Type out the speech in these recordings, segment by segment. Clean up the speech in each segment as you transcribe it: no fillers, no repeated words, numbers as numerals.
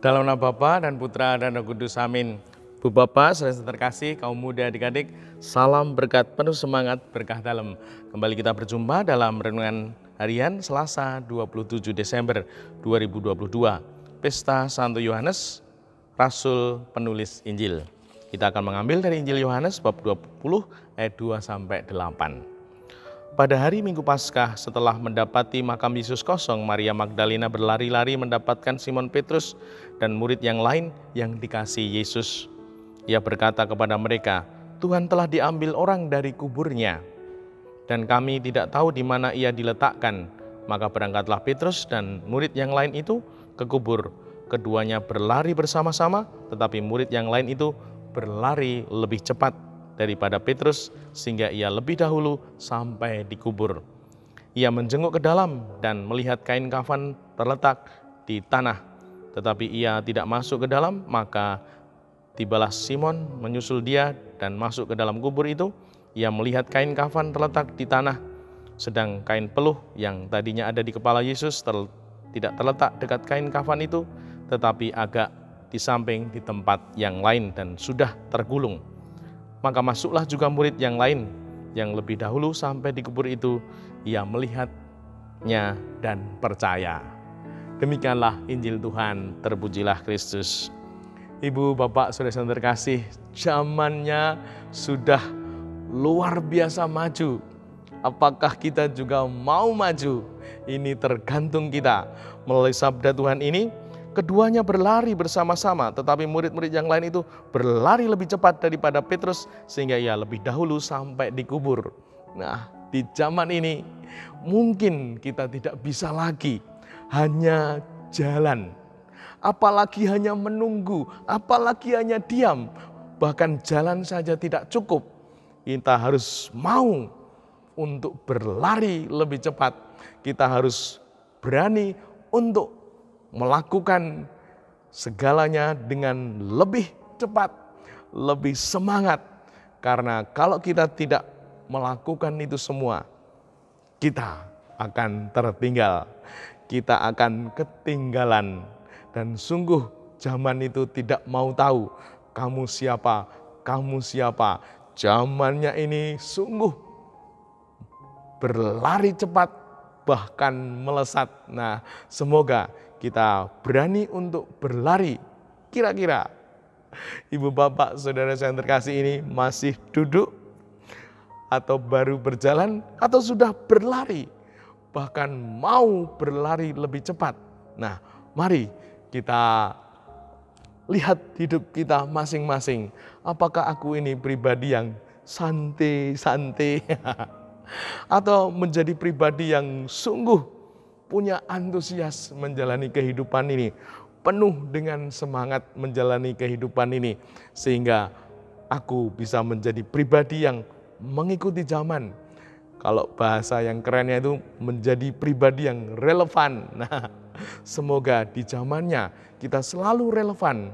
Dalam nama Bapa dan Putra dan Roh Kudus, amin. Bu Bapak, saudara terkasih, kaum muda adik-adik, salam berkat penuh semangat berkah dalam. Kembali kita berjumpa dalam renungan harian Selasa 27 Desember 2022, Pesta Santo Yohanes, Rasul Penulis Injil. Kita akan mengambil dari Injil Yohanes bab 20 ayat 2-8. Pada hari Minggu Paskah, setelah mendapati makam Yesus kosong, Maria Magdalena berlari-lari mendapatkan Simon Petrus dan murid yang lain yang dikasihi Yesus. Ia berkata kepada mereka, "Tuhan telah diambil orang dari kuburnya, dan kami tidak tahu di mana ia diletakkan." Maka berangkatlah Petrus dan murid yang lain itu ke kubur. Keduanya berlari bersama-sama, tetapi murid yang lain itu berlari lebih cepat daripada Petrus, sehingga ia lebih dahulu sampai di kubur. Ia menjenguk ke dalam dan melihat kain kafan terletak di tanah, tetapi ia tidak masuk ke dalam. Maka tibalah Simon menyusul dia dan masuk ke dalam kubur itu. Ia melihat kain kafan terletak di tanah, sedang kain peluh yang tadinya ada di kepala Yesus tidak terletak dekat kain kafan itu, tetapi agak di samping di tempat yang lain dan sudah tergulung. Maka masuklah juga murid yang lain yang lebih dahulu sampai di kubur itu. Ia melihatnya dan percaya. Demikianlah Injil Tuhan, terpujilah Kristus. Ibu, Bapak, saudara-saudara terkasih, zamannya sudah luar biasa maju. Apakah kita juga mau maju? Ini tergantung kita. Melalui sabda Tuhan ini, keduanya berlari bersama-sama, tetapi murid-murid yang lain itu berlari lebih cepat daripada Petrus, sehingga ia lebih dahulu sampai di kubur. Nah, di zaman ini mungkin kita tidak bisa lagi hanya jalan, apalagi hanya menunggu, apalagi hanya diam. Bahkan jalan saja tidak cukup. Kita harus mau untuk berlari lebih cepat. Kita harus berani untuk melakukan segalanya dengan lebih cepat, lebih semangat. Karena kalau kita tidak melakukan itu semua, kita akan tertinggal, kita akan ketinggalan. Dan sungguh zaman itu tidak mau tahu kamu siapa, kamu siapa. Zamannya ini sungguh berlari cepat, bahkan melesat. Nah, semoga kita berani untuk berlari. Kira-kira Ibu, Bapak, saudara yang terkasih ini masih duduk atau baru berjalan atau sudah berlari, bahkan mau berlari lebih cepat. Nah, mari kita lihat hidup kita masing-masing. Apakah aku ini pribadi yang santai-santai atau menjadi pribadi yang sungguh punya antusias menjalani kehidupan ini, penuh dengan semangat menjalani kehidupan ini, sehingga aku bisa menjadi pribadi yang mengikuti zaman. Kalau bahasa yang kerennya itu menjadi pribadi yang relevan. Nah, semoga di zamannya kita selalu relevan.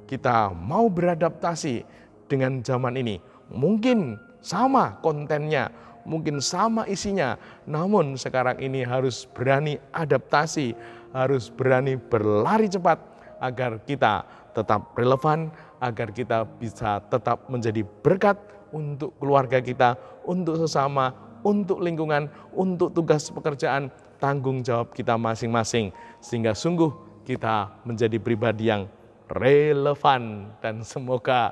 Kita mau beradaptasi dengan zaman ini. Mungkin sama kontennya, mungkin sama isinya, namun sekarang ini harus berani adaptasi, harus berani berlari cepat agar kita tetap relevan, agar kita bisa tetap menjadi berkat untuk keluarga kita, untuk sesama, untuk lingkungan, untuk tugas pekerjaan, tanggung jawab kita masing-masing, sehingga sungguh kita menjadi pribadi yang relevan. Dan semoga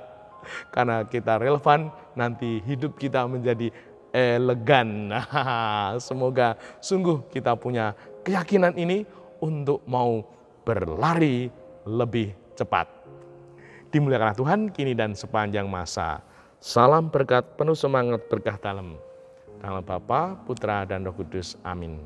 karena kita relevan, nanti hidup kita menjadi elegan. Nah, semoga sungguh kita punya keyakinan ini untuk mau berlari lebih cepat. Dimuliakanlah Tuhan kini dan sepanjang masa. Salam berkat penuh semangat berkah dalam. Dalam Bapa, Putra, dan Roh Kudus. Amin.